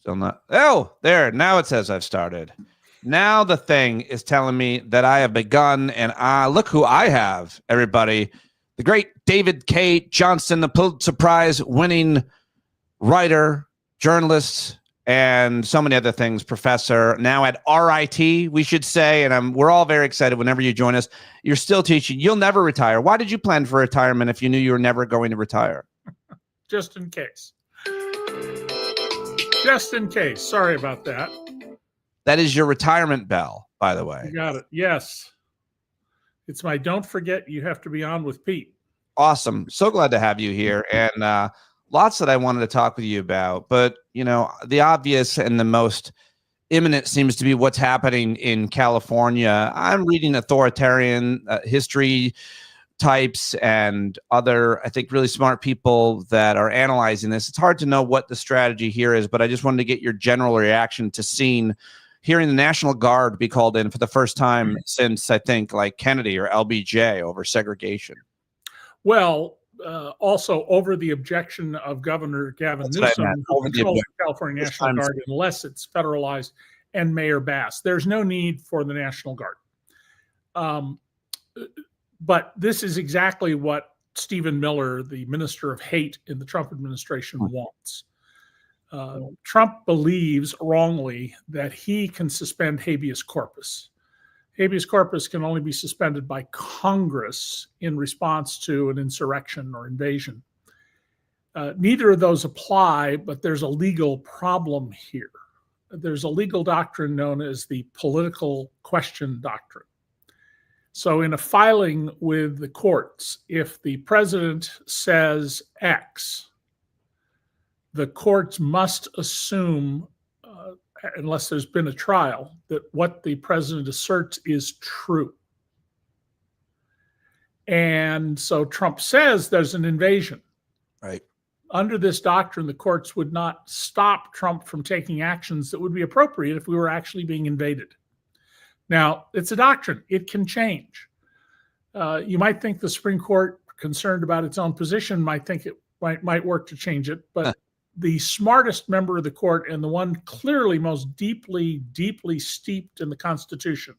Still not. Oh, there. Now it says I've started. Now the thing is telling me that I have begun, and look who I have, everybody. The great David Cay Johnston, the Pulitzer Prize winning writer, journalist, and so many other things, professor, now at RIT, we should say, and we're all very excited whenever you join us. You're still teaching. You'll never retire. Why did you plan for retirement if you knew you were never going to retire? Just in case. Just in case. Sorry about that. That is your retirement bell, by the way. You got it. Yes. It's my don't forget you have to be on with Pete. Awesome. So glad to have you here. And lots that I wanted to talk with you about. But, you know, the obvious and the most imminent seems to be what's happening in California. I'm reading authoritarian history types and other, I think, really smart people that are analyzing this. It's hard to know what the strategy here is, but I just wanted to get your general reaction to hearing the National Guard be called in for the first time since, I think, like Kennedy or LBJ over segregation. Well, also over the objection of Governor Gavin Newsom, who controls the California National Guard unless it's federalized, and Mayor Bass. There's no need for the National Guard. But this is exactly what Stephen Miller, the minister of hate in the Trump administration, wants. Trump believes wrongly that he can suspend habeas corpus. Habeas corpus can only be suspended by Congress in response to an insurrection or invasion. Neither of those apply, but there's a legal problem here. There's a legal doctrine known as the political question doctrine. So in a filing with the courts, if the president says X, the courts must assume, unless there's been a trial, that what the president asserts is true. And so Trump says there's an invasion. Right. Under this doctrine, the courts would not stop Trump from taking actions that would be appropriate if we were actually being invaded. Now, it's a doctrine. It can change. You might think the Supreme Court, concerned about its own position, might think it might work to change it. But the smartest member of the court and the one clearly most deeply steeped in the Constitution,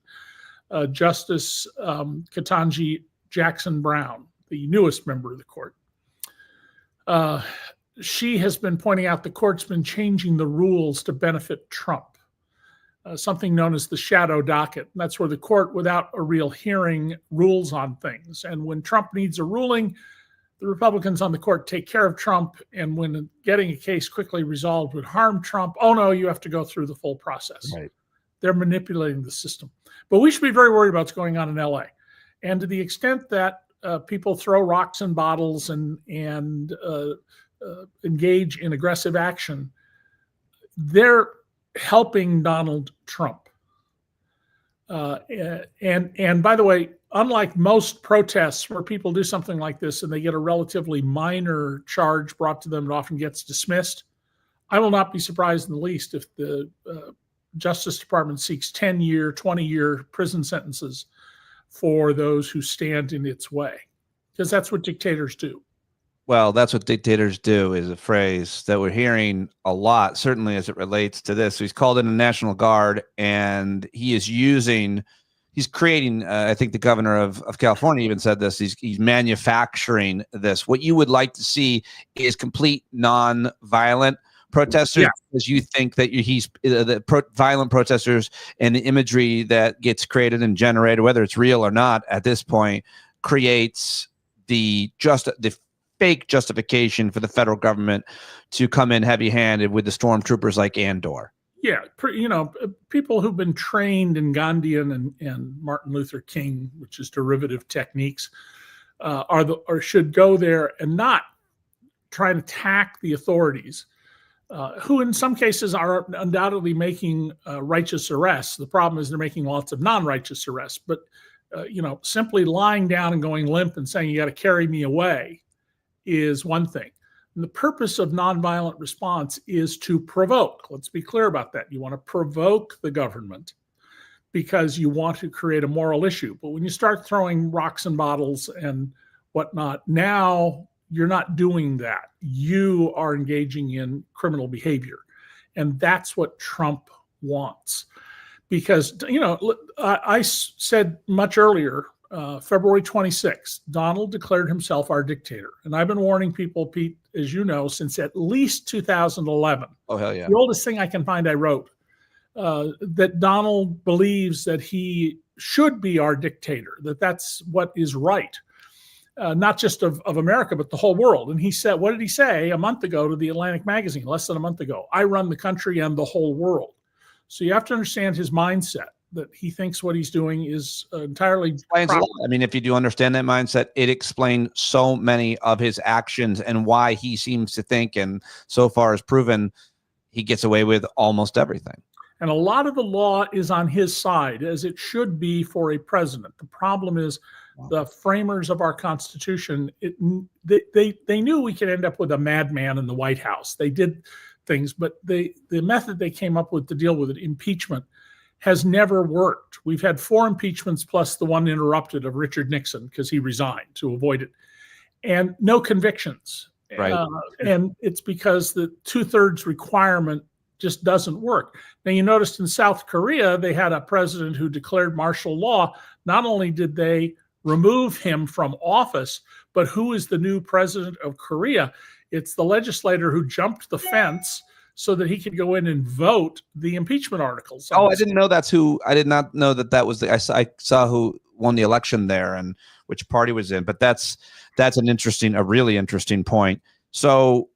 Justice Ketanji Jackson Brown, the newest member of the court, she has been pointing out the court's been changing the rules to benefit Trump. Something known as the shadow docket. And that's where the court, without a real hearing, rules on things. And when Trump needs a ruling, the Republicans on the court take care of Trump. And when getting a case quickly resolved would harm Trump, oh no, you have to go through the full process. Right. They're manipulating the system. But we should be very worried about what's going on in LA. And to the extent that people throw rocks and bottles and engage in aggressive action, they're helping Donald Trump. And by the way, unlike most protests where people do something like this and they get a relatively minor charge brought to them and often gets dismissed, I will not be surprised in the least if the Justice Department seeks 10-year, 20-year prison sentences for those who stand in its way, because that's what dictators do. Well, that's what dictators do is a phrase that we're hearing a lot, certainly as it relates to this. So he's called in the National Guard, and he's creating, I think the governor of California even said this, he's manufacturing this. What you would like to see is complete non-violent protesters, because you think that violent protesters and the imagery that gets created and generated, whether it's real or not at this point, creates the fake justification for the federal government to come in heavy-handed with the stormtroopers like Andor. Yeah, people who've been trained in Gandhian and Martin Luther King, which is derivative techniques, should go there and not try to attack the authorities, who in some cases are undoubtedly making righteous arrests. The problem is they're making lots of non-righteous arrests. But simply lying down and going limp and saying you got to carry me away is one thing. And the purpose of nonviolent response is to provoke. Let's be clear about that. You want to provoke the government because you want to create a moral issue. But when you start throwing rocks and bottles and whatnot, now you're not doing that. You are engaging in criminal behavior. And that's what Trump wants. Because, I said much earlier, February 26th, Donald declared himself our dictator. And I've been warning people, Pete, as you know, since at least 2011. Oh, hell yeah. The oldest thing I can find I wrote, that Donald believes that he should be our dictator, that's what is right. Not just of America, but the whole world. And he said, what did he say a month ago to the Atlantic magazine, less than a month ago? I run the country and the whole world. So you have to understand his mindset, that he thinks what he's doing is entirely explains a lot. I mean, if you do understand that mindset, it explains so many of his actions and why he seems to think, and so far has proven, he gets away with almost everything. And a lot of the law is on his side, as it should be for a president. The problem is the framers of our Constitution, they knew we could end up with a madman in the White House. They did things, but the method they came up with to deal with it, impeachment, has never worked. We've had 4 impeachments plus the one interrupted of Richard Nixon because he resigned to avoid it, and no convictions. Right. And it's because the 2/3 requirement just doesn't work. Now, you noticed in South Korea, they had a president who declared martial law. Not only did they remove him from office, but who is the new president of Korea? It's the legislator who jumped the fence so that he could go in and vote the impeachment articles. Oh, I didn't know that's who. I did not know that was the. I saw who won the election there and which party was in. But that's a really interesting point. So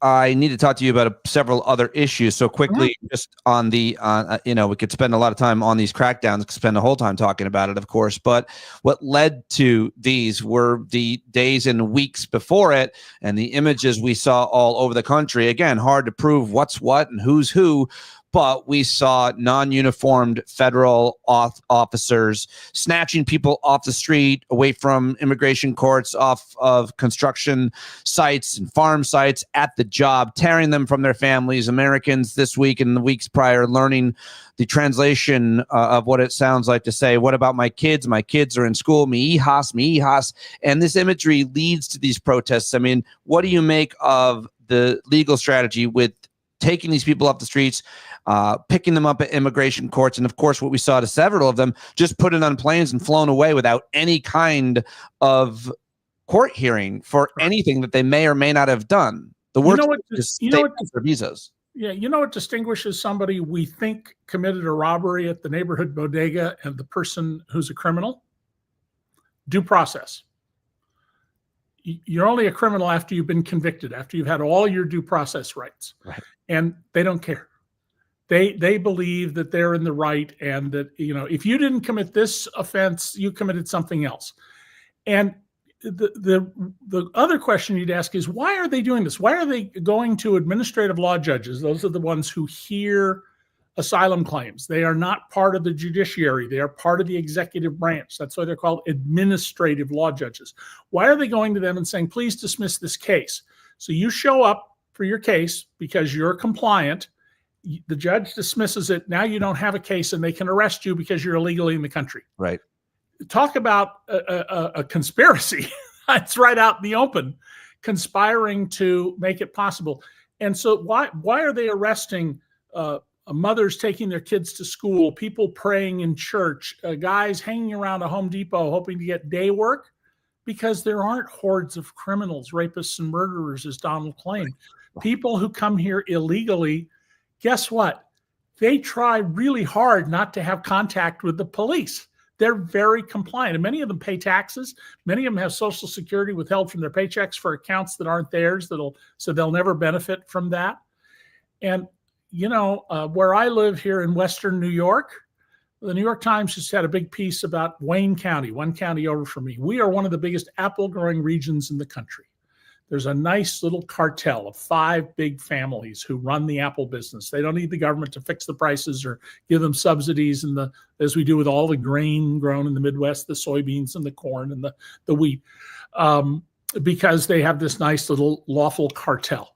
I need to talk to you about several other issues. So quickly, just on the, we could spend a lot of time on these crackdowns, could spend the whole time talking about it, of course. But what led to these were the days and weeks before it, and the images we saw all over the country. Again, hard to prove what's what and who's who. But we saw non-uniformed federal officers snatching people off the street, away from immigration courts, off of construction sites and farm sites, at the job, tearing them from their families. Americans this week and the weeks prior learning the translation of what it sounds like to say, what about my kids? My kids are in school. Mi hijas. And this imagery leads to these protests. I mean, what do you make of the legal strategy with taking these people off the streets, picking them up at immigration courts, and of course what we saw to several of them just put it on planes and flown away without any kind of court hearing for anything that they may or may not have done? The worst is for visas. Yeah, you know what distinguishes somebody we think committed a robbery at the neighborhood bodega and the person who's a criminal? Due process. You're only a criminal after you've been convicted, after you've had all your due process rights. Right. And they don't care. They believe that they're in the right, and that, if you didn't commit this offense, you committed something else. And the other question you'd ask is, why are they doing this? Why are they going to administrative law judges? Those are the ones who hear asylum claims. They are not part of the judiciary. They are part of the executive branch. That's why they're called administrative law judges. Why are they going to them and saying, please dismiss this case? So you show up for your case because you're compliant. The judge dismisses it. Now you don't have a case, and they can arrest you because you're illegally in the country. Right. Talk about a conspiracy. It's right out in the open, conspiring to make it possible. And so why are they arresting mothers taking their kids to school, people praying in church, guys hanging around a Home Depot hoping to get day work? Because there aren't hordes of criminals, rapists, and murderers, as Donald claimed. People who come here illegally, guess what? They try really hard not to have contact with the police. They're very compliant, and many of them pay taxes. Many of them have Social Security withheld from their paychecks for accounts that aren't theirs, so they'll never benefit from that. And where I live here in Western New York, the New York Times just had a big piece about Wayne County, one county over from me. We are one of the biggest apple growing regions in the country. There's a nice little cartel of 5 big families who run the apple business. They don't need the government to fix the prices or give them subsidies, as we do with all the grain grown in the Midwest, the soybeans and the corn and the wheat, because they have this nice little lawful cartel.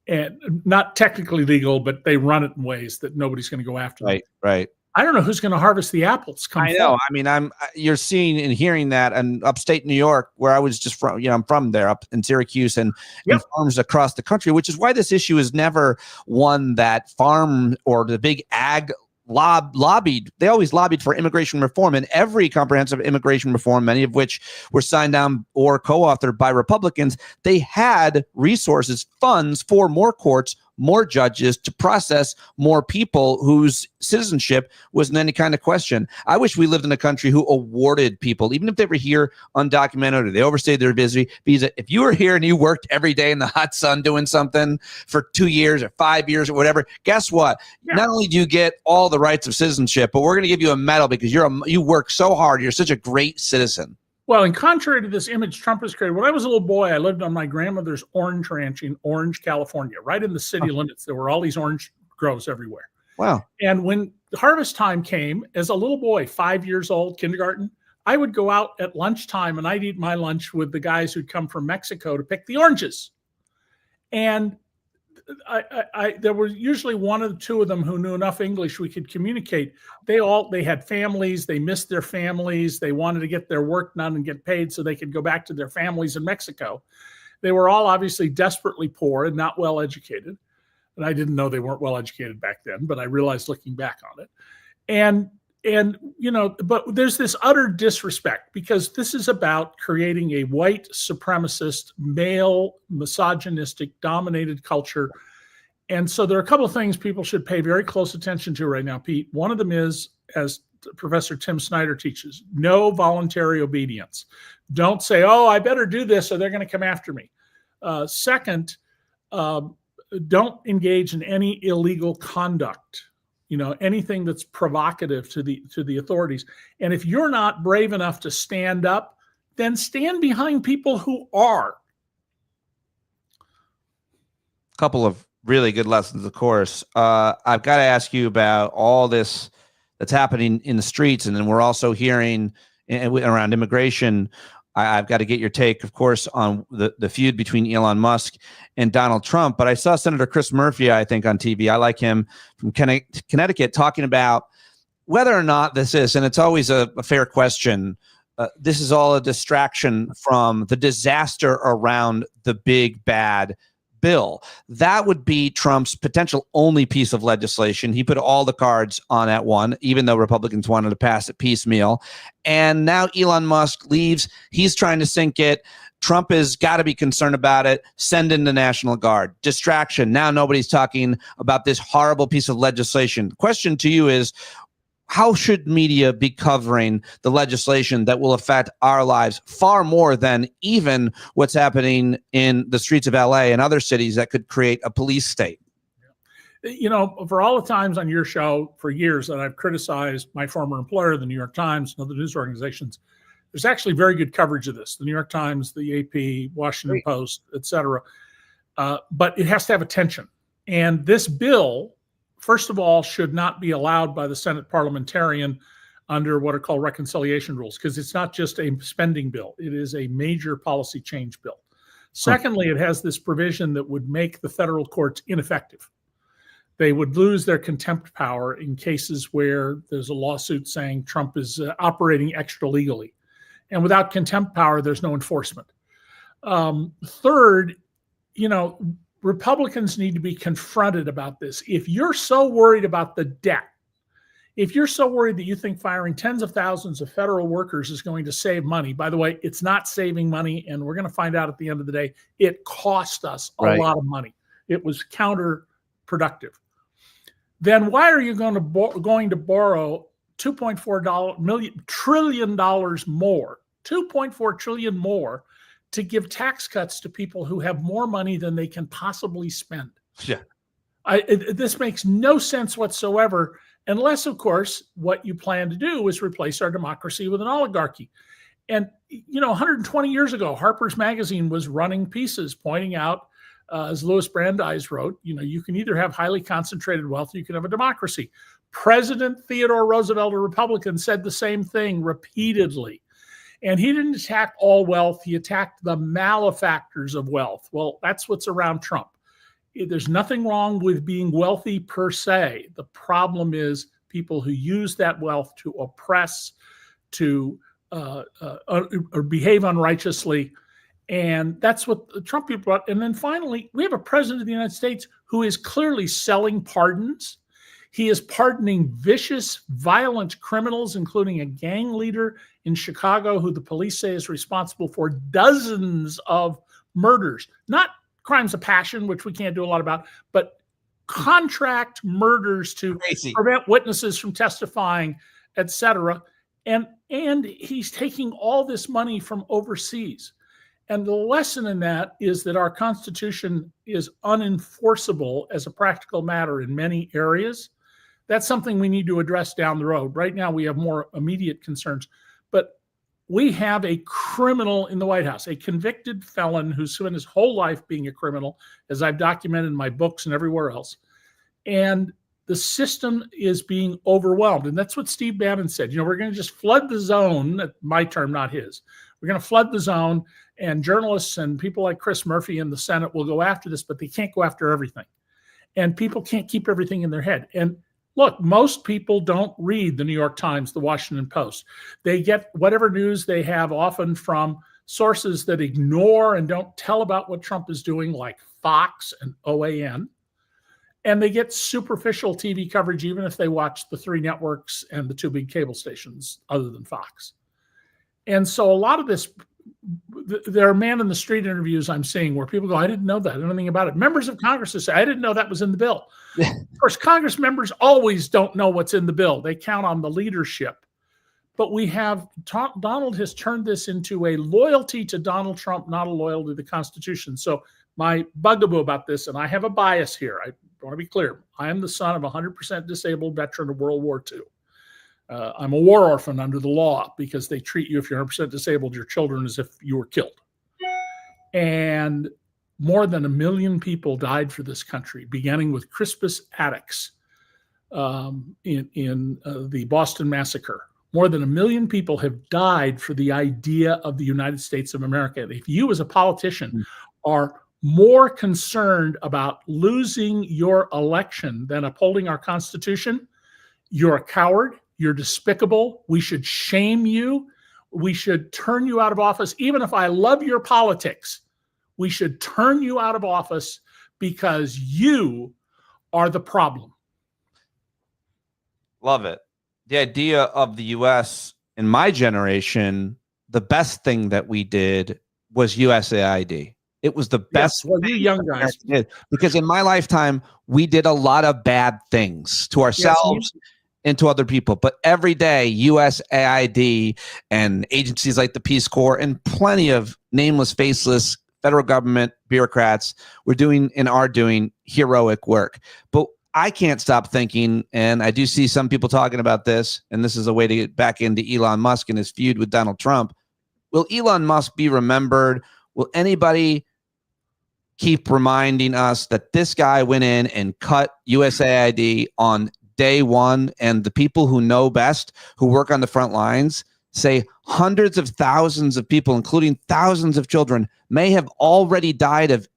And not technically legal, but they run it in ways that nobody's going to go after them. Right. I don't know who's going to harvest the apples. I know. I mean, you're seeing and hearing that, and upstate New York, where I was just from, I'm from there, up in Syracuse, and in farms across the country, which is why this issue is never one that farm or the big ag lobbied. They always lobbied for immigration reform, and every comprehensive immigration reform, many of which were signed down or co-authored by Republicans, they had resources, funds for more courts, more judges to process more people whose citizenship wasn't any kind of question. I wish we lived in a country who awarded people, even if they were here undocumented or they overstayed their visa. If you were here and you worked every day in the hot sun doing something for 2 years or 5 years or whatever, guess what? Yeah. Not only do you get all the rights of citizenship, but we're going to give you a medal because you work so hard. You're such a great citizen. Well, and contrary to this image Trump has created, when I was a little boy, I lived on my grandmother's orange ranch in Orange, California, right in the city limits. There were all these orange groves everywhere. Wow. And when harvest time came, as a little boy, 5 years old, kindergarten, I would go out at lunchtime and I'd eat my lunch with the guys who'd come from Mexico to pick the oranges. And there were usually one or two of them who knew enough English we could communicate. They had families. They missed their families. They wanted to get their work done and get paid so they could go back to their families in Mexico. They were all obviously desperately poor and not well educated. And I didn't know they weren't well educated back then, but I realized looking back on it. But there's this utter disrespect because this is about creating a white supremacist, male, misogynistic, dominated culture. And so there are a couple of things people should pay very close attention to right now, Pete. One of them is, as Professor Tim Snyder teaches, no voluntary obedience. Don't say, oh, I better do this or they're going to come after me. Second, don't engage in any illegal conduct. Anything that's provocative to the authorities. And if you're not brave enough to stand up, then stand behind people who are. A couple of really good lessons, of course. I've got to ask you about all this that's happening in the streets. And then we're also hearing around immigration. I've got to get your take, of course, on the feud between Elon Musk and Donald Trump. But I saw Senator Chris Murphy, I think, on TV. I like him, from Connecticut, talking about whether or not this is, and it's always a fair question, this is all a distraction from the disaster around the big bad bill. That would be Trump's potential only piece of legislation. He put all the cards on that one, even though Republicans wanted to pass it piecemeal. And now Elon Musk leaves. He's trying to sink it. Trump has got to be concerned about it. Send in the National Guard. Distraction. Now nobody's talking about this horrible piece of legislation. Question to you is, how should media be covering the legislation that will affect our lives far more than even what's happening in the streets of LA and other cities that could create a police state? For all the times on your show for years that I've criticized my former employer, the New York Times, and other news organizations, there's actually very good coverage of this. The New York Times, the AP, Washington Post, et cetera. But it has to have attention. And this bill, first of all, should not be allowed by the Senate parliamentarian under what are called reconciliation rules, because it's not just a spending bill. It is a major policy change bill. Secondly, it has this provision that would make the federal courts ineffective. They would lose their contempt power in cases where there's a lawsuit saying Trump is operating extra legally. And without contempt power, there's no enforcement. Third, Republicans need to be confronted about this. If you're so worried about the debt, if you're so worried that you think firing tens of thousands of federal workers is going to save money, by the way, it's not saving money, and we're going to find out at the end of the day, it cost us a lot of money. It was counterproductive. Then why are you going to borrow $2.4 trillion more, $2.4 trillion more, to give tax cuts to people who have more money than they can possibly spend? Yeah. This makes no sense whatsoever, unless, of course, what you plan to do is replace our democracy with an oligarchy. And, 120 years ago, Harper's Magazine was running pieces pointing out, as Louis Brandeis wrote, you can either have highly concentrated wealth or you can have a democracy. President Theodore Roosevelt, a Republican, said the same thing repeatedly. And he didn't attack all wealth. He attacked the malefactors of wealth. Well, that's what's around Trump. There's nothing wrong with being wealthy per se. The problem is people who use that wealth to oppress, to or behave unrighteously. And that's what the Trump people brought. And then finally, we have a president of the United States who is clearly selling pardons. He is pardoning vicious, violent criminals, including a gang leader in Chicago who the police say is responsible for dozens of murders. Not crimes of passion, which we can't do a lot about, but contract murders to prevent witnesses from testifying, etc. And he's taking all this money from overseas. And the lesson in that is that our Constitution is unenforceable as a practical matter in many areas. That's something we need to address down the road. Right now, we have more immediate concerns. But we have a criminal in the White House, a convicted felon who's spent his whole life being a criminal, as I've documented in my books and everywhere else. And the system is being overwhelmed. And that's what Steve Bannon said. We're going to just flood the zone, my term, not his. We're going to flood the zone, and journalists and people like Chris Murphy in the Senate will go after this, but they can't go after everything. And people can't keep everything in their head. And look, most people don't read the New York Times, the Washington Post. They get whatever news they have often from sources that ignore and don't tell about what Trump is doing, like Fox and OAN. And they get superficial TV coverage, even if they watch the 3 networks and the 2 big cable stations other than Fox. And so a lot of this, there are man in the street interviews I'm seeing where people go, I didn't know that. I don't know anything about it. Members of Congress say, I didn't know that was in the bill. Of course, Congress members always don't know what's in the bill. They count on the leadership. But we have, Donald has turned this into a loyalty to Donald Trump, not a loyalty to the Constitution. So my bugaboo about this, and I have a bias here. I want to be clear. I am the son of a 100% disabled veteran of World War II. I'm a war orphan under the law because they treat you, if you're 100% disabled, your children as if you were killed. And more than 1 million people died for this country, beginning with Crispus Attucks in the Boston Massacre. More than 1 million people have died for the idea of the United States of America. If you as a politician are more concerned about losing your election than upholding our Constitution, you're a coward. You're despicable. We should shame you. We should turn you out of office. Even if I love your politics, we should turn you out of office because you are the problem. Love it. The idea of the U.S. in my generation, the best thing that we did was USAID. It was the best. Yes, well, you young guys did, because in my lifetime, we did a lot of bad things to ourselves. Yes, and to other people. But every day, USAID and agencies like the Peace Corps and plenty of nameless, faceless federal government bureaucrats were doing and are doing heroic work. But I can't stop thinking, and I do see some people talking about this, and this is a way to get back into Elon Musk and his feud with Donald Trump. Will Elon Musk be remembered? Will anybody keep reminding us that this guy went in and cut USAID on day one, and the people who know best, who work on the front lines, say hundreds of thousands of people, including thousands of children, may have already died of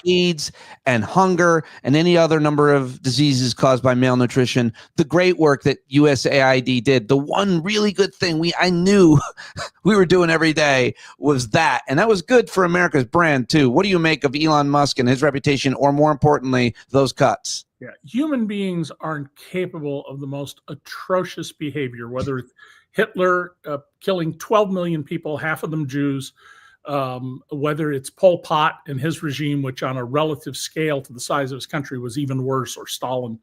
AIDS and hunger and any other number of diseases caused by malnutrition. The great work that USAID did, the one really good thing I knew we were doing every day was that. And that was good for America's brand too. What do you make of Elon Musk and his reputation, or more importantly, those cuts? Yeah, human beings are incapable of the most atrocious behavior, whether it's Hitler killing 12 million people, half of them Jews, whether it's Pol Pot and his regime, which on a relative scale to the size of his country was even worse, or Stalin.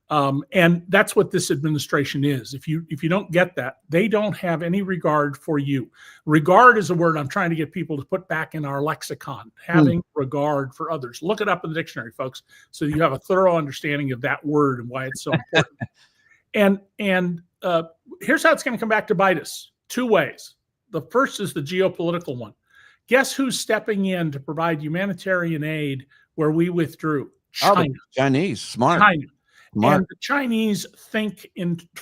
And that's what this administration is. If you don't get that, they don't have any regard for you. Regard is a word I'm trying to get people to put back in our lexicon, having regard for others. Look it up in the dictionary, folks, so you have a thorough understanding of that word and why it's so important. And here's how it's going to come back to bite us. 2 ways. The first is the geopolitical one. Guess who's stepping in to provide humanitarian aid where we withdrew? China. Oh, Chinese, smart. China. Smart. And the Chinese think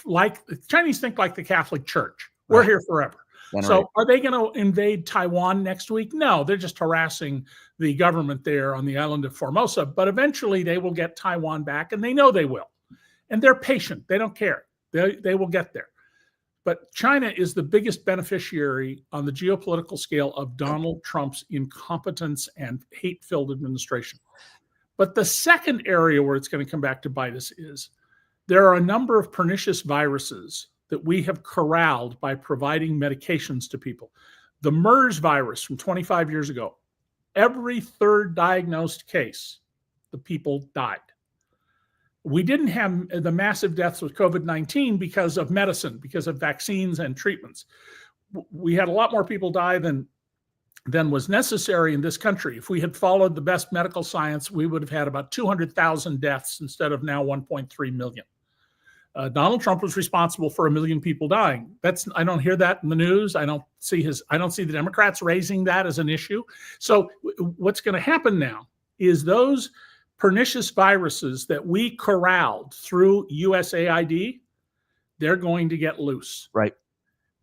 like the Catholic Church. We're here forever. So are they going to invade Taiwan next week? No, they're just harassing the government there on the island of Formosa. But eventually they will get Taiwan back, and they know they will. And they're patient. They don't care. They will get there. But China is the biggest beneficiary on the geopolitical scale of Donald Trump's incompetence and hate-filled administration. But the second area where it's going to come back to bite us is there are a number of pernicious viruses that we have corralled by providing medications to people. The MERS virus from 25 years ago, every third diagnosed case, the people died. We didn't have the massive deaths with COVID-19 because of medicine, because of vaccines and treatments. We had a lot more people die than was necessary in this country. If we had followed the best medical science, we would have had about 200,000 deaths instead of now 1.3 million. Donald Trump was responsible for 1 million people dying. I don't hear that in the news. I don't see the Democrats raising that as an issue. So what's going to happen now is those pernicious viruses that we corralled through USAID, they're going to get loose. Right.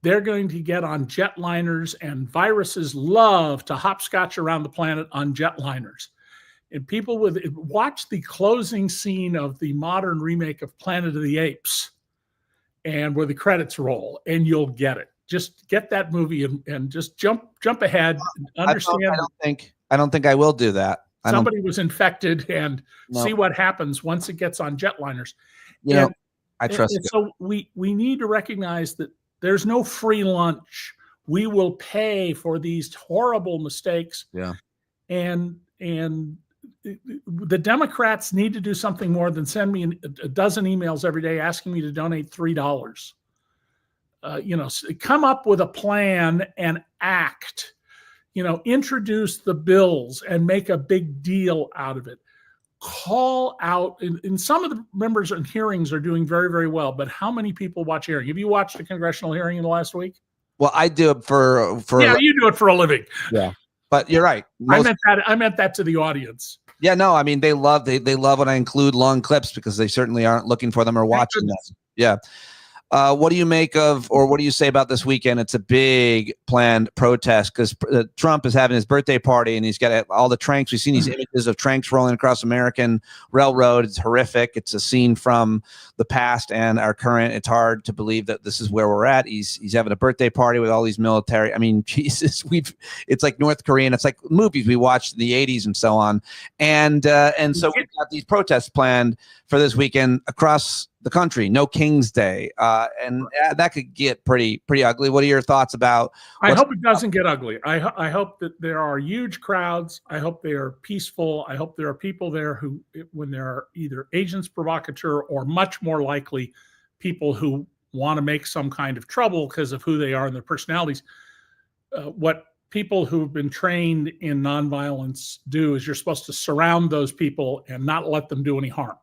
They're going to get on jetliners, and viruses love to hopscotch around the planet on jetliners. And people watch the closing scene of the modern remake of Planet of the Apes, and where the credits roll, and you'll get it. Just get that movie and just jump ahead. And understand. I don't think I will do that. Somebody was infected, and see what happens once it gets on jetliners. I trust you. So we need to recognize that there's no free lunch. We will pay for these horrible mistakes. Yeah. And the Democrats need to do something more than send me a dozen emails every day asking me to donate $3. Come up with a plan and act. Introduce the bills and make a big deal out of it. Call out, and some of the members in hearings are doing very, very well, but how many people watch hearing? Have you watched a congressional hearing in the last week? Well, I do it for yeah, you do it for a living. Yeah. But you're right. I meant that to the audience. Yeah, no, I mean, they love when I include long clips because they certainly aren't looking for them or watching them. Yeah. What do you make of, or what do you say about this weekend? It's a big planned protest because Trump is having his birthday party and he's got all the tranks. We've seen these images of tranks rolling across American railroad. It's horrific. It's a scene from the past and our current. It's hard to believe that this is where we're at. He's having a birthday party with all these military. I mean, Jesus, it's like North Korean. It's like movies we watched in the 80s and so on. And so we've got these protests planned for this weekend across the country. No King's Day, and that could get pretty ugly. What are your thoughts about? I hope it doesn't get ugly. I hope that there are huge crowds. I hope they are peaceful. I hope there are people there who, when there are either agents provocateur or much more likely people who want to make some kind of trouble because of who they are and their personalities. What people who've been trained in nonviolence do is you're supposed to surround those people and not let them do any harm.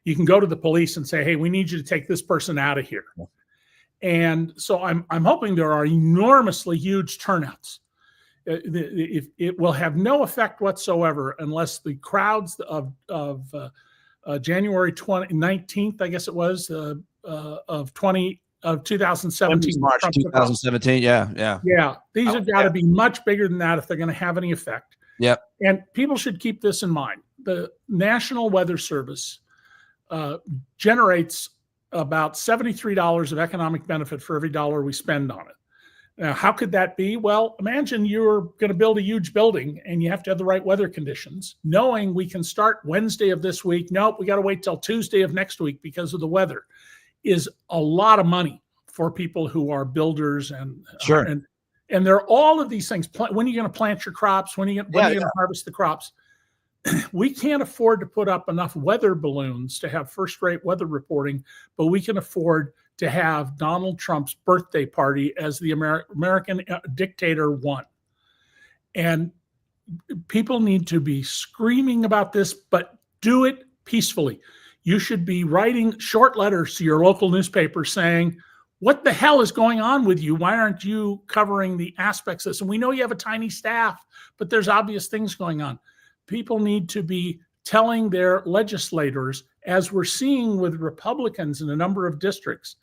You can go to the police and say, hey, we need you to take this person out of here. And so I'm hoping there are enormously huge turnouts. It will have no effect whatsoever unless the crowds of January 19th, I guess it was, of 2017. March 2017, yeah. Yeah, these have got to be much bigger than that if they're going to have any effect. Yep. And people should keep this in mind. The National Weather Service generates about $73 of economic benefit for every dollar we spend on it. Now, how could that be? Well, imagine you're going to build a huge building and you have to have the right weather conditions. Knowing we can start Wednesday of this week, nope, we got to wait till Tuesday of next week because of the weather, is a lot of money for people who are builders and sure. And there are all of these things. When are you going to plant your crops? When are you going to harvest the crops? We can't afford to put up enough weather balloons to have first-rate weather reporting, but we can afford to have Donald Trump's birthday party as the American dictator won. And people need to be screaming about this, but do it peacefully. You should be writing short letters to your local newspaper saying, what the hell is going on with you? Why aren't you covering the aspects of this? And we know you have a tiny staff, but there's obvious things going on. People need to be telling their legislators, as we're seeing with Republicans in a number of districts,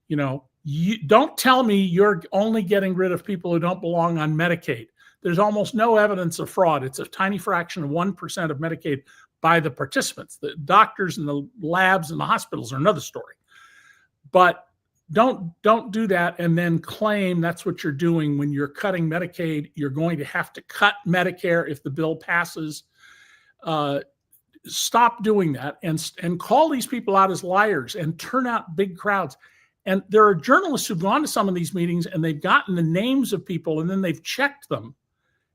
you don't tell me you're only getting rid of people who don't belong on Medicaid. There's almost no evidence of fraud. It's a tiny fraction of 1% of Medicaid by the participants. The doctors and the labs and the hospitals are another story. But don't do that and then claim that's what you're doing when you're cutting Medicaid. You're going to have to cut Medicare if the bill passes. Stop doing that and call these people out as liars and turn out big crowds. And there are journalists who've gone to some of these meetings and they've gotten the names of people and then they've checked them.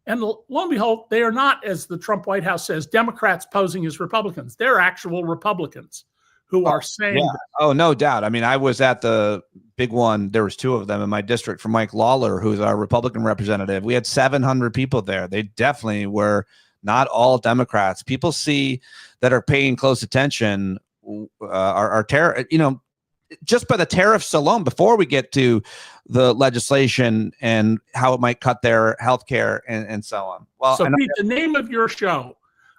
And lo and behold, they are not, as the Trump White House says, Democrats posing as Republicans. They're actual Republicans who are saying that. Oh, no doubt. I mean, I was at the big one. There was 2 of them in my district for Mike Lawler, who's our Republican representative. We had 700 people there. They definitely were not all Democrats. People that are paying close attention are terror. Just by the tariffs alone, before we get to the legislation and how it might cut their health care and so on. Well, so Pete, the name of your show,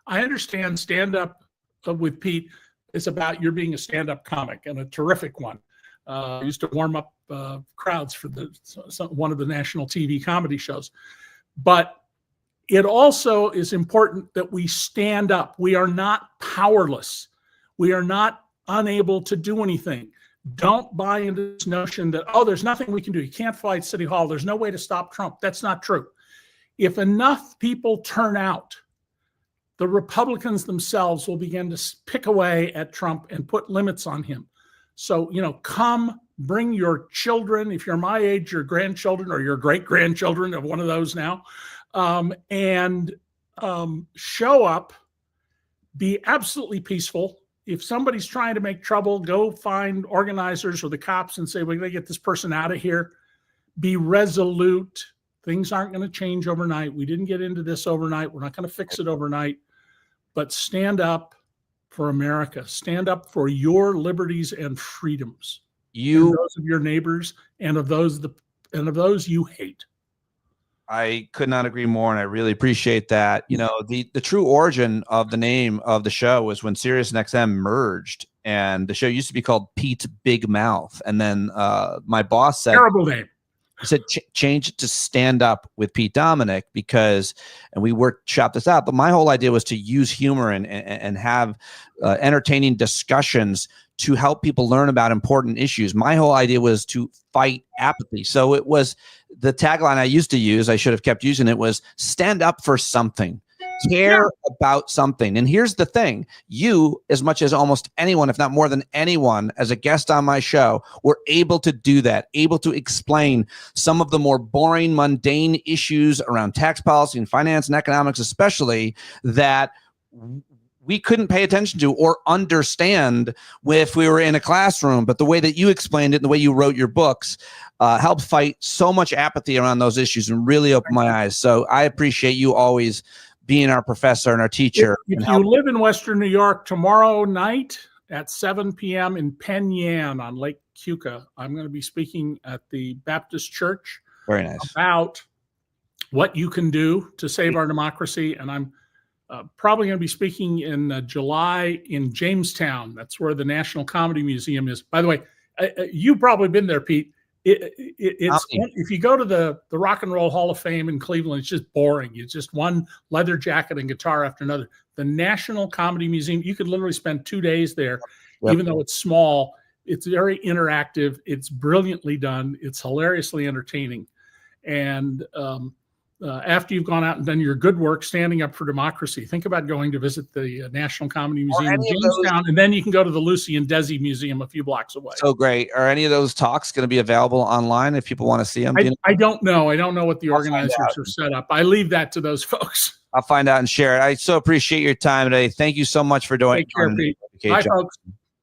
I understand Stand Up with Pete is about your being a stand-up comic, and a terrific one. I used to warm up crowds for one of the national TV comedy shows. But it also is important that we stand up. We are not powerless. We are not unable to do anything. Don't buy into this notion that, oh, there's nothing we can do. You can't fight City Hall. There's no way to stop Trump. That's not true. If enough people turn out, the Republicans themselves will begin to pick away at Trump and put limits on him. So, come bring your children, if you're my age, your grandchildren or your great-grandchildren of one of those now, and show up, be absolutely peaceful. If somebody's trying to make trouble, go find organizers or the cops and say, we're going to get this person out of here. Be resolute. Things aren't going to change overnight. We didn't get into this overnight. We're not going to fix it overnight. But stand up for America. Stand up for your liberties and freedoms. And those of your neighbors and of those you hate. I could not agree more, and I really appreciate that. The true origin of the name of the show was when Sirius and XM merged, and the show used to be called Pete's Big Mouth. And then my boss said, terrible name. He said, change it to Stand Up with Pete Dominick, and we chopped this out. But my whole idea was to use humor and have entertaining discussions to help people learn about important issues. My whole idea was to fight apathy. So it was the tagline I used to use, I should have kept using it, was stand up for something. Care about something. And here's the thing. You, as much as almost anyone, if not more than anyone, as a guest on my show, were able to do that, able to explain some of the more boring, mundane issues around tax policy and finance and economics, especially, that we couldn't pay attention to or understand if we were in a classroom. But the way that you explained it and the way you wrote your books helped fight so much apathy around those issues and really opened my eyes. So I appreciate you always being our professor and our teacher. If you live in Western New York, tomorrow night at 7 p.m. in Penn Yan on Lake Keuka, I'm going to be speaking at the Baptist Church. Very nice. About what you can do to save our democracy. And I'm probably going to be speaking in July in Jamestown. That's where the National Comedy Museum is. By the way, you've probably been there, Pete. It's if you go to the Rock and Roll Hall of Fame in Cleveland, it's just boring. It's just one leather jacket and guitar after another. The National Comedy Museum, you could literally spend 2 days there, even though it's small. It's very interactive. It's brilliantly done. It's hilariously entertaining. And after you've gone out and done your good work standing up for democracy, think about going to visit the National Comedy Museum in Jamestown, and then you can go to the Lucy and Desi Museum a few blocks away. So great. Are any of those talks going to be available online if people want to see them? I don't know. I don't know what the organizers are set up. I leave that to those folks. I'll find out and share it. I so appreciate your time today. Thank you so much for doing it. Take care, Pete. Bye, folks.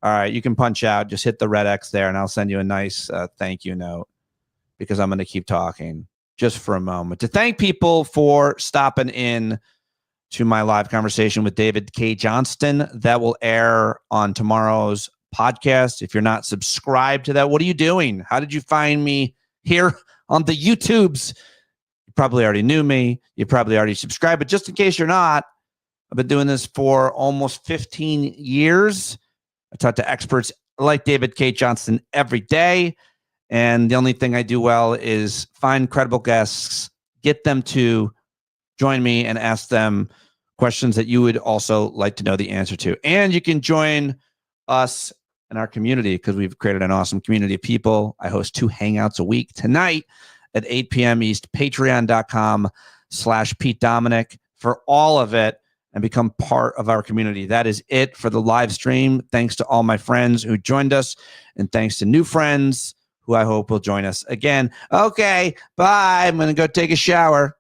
All right. You can punch out. Just hit the red X there, and I'll send you a nice thank you note, because I'm going to keep talking just for a moment to thank people for stopping in to my live conversation with David Cay Johnston. That will air on tomorrow's podcast. If you're not subscribed to that, what are you doing? How did you find me here on the YouTubes? You probably already knew me. You probably already subscribed, but just in case you're not, I've been doing this for almost 15 years. I talk to experts like David Cay Johnston every day. And the only thing I do well is find credible guests, get them to join me and ask them questions that you would also like to know the answer to. And you can join us in our community because we've created an awesome community of people. I host 2 hangouts a week. Tonight at 8 p.m. East, patreon.com/Pete Dominic for all of it and become part of our community. That is it for the live stream. Thanks to all my friends who joined us, and thanks to new friends who I hope will join us again. Okay, bye. I'm going to go take a shower.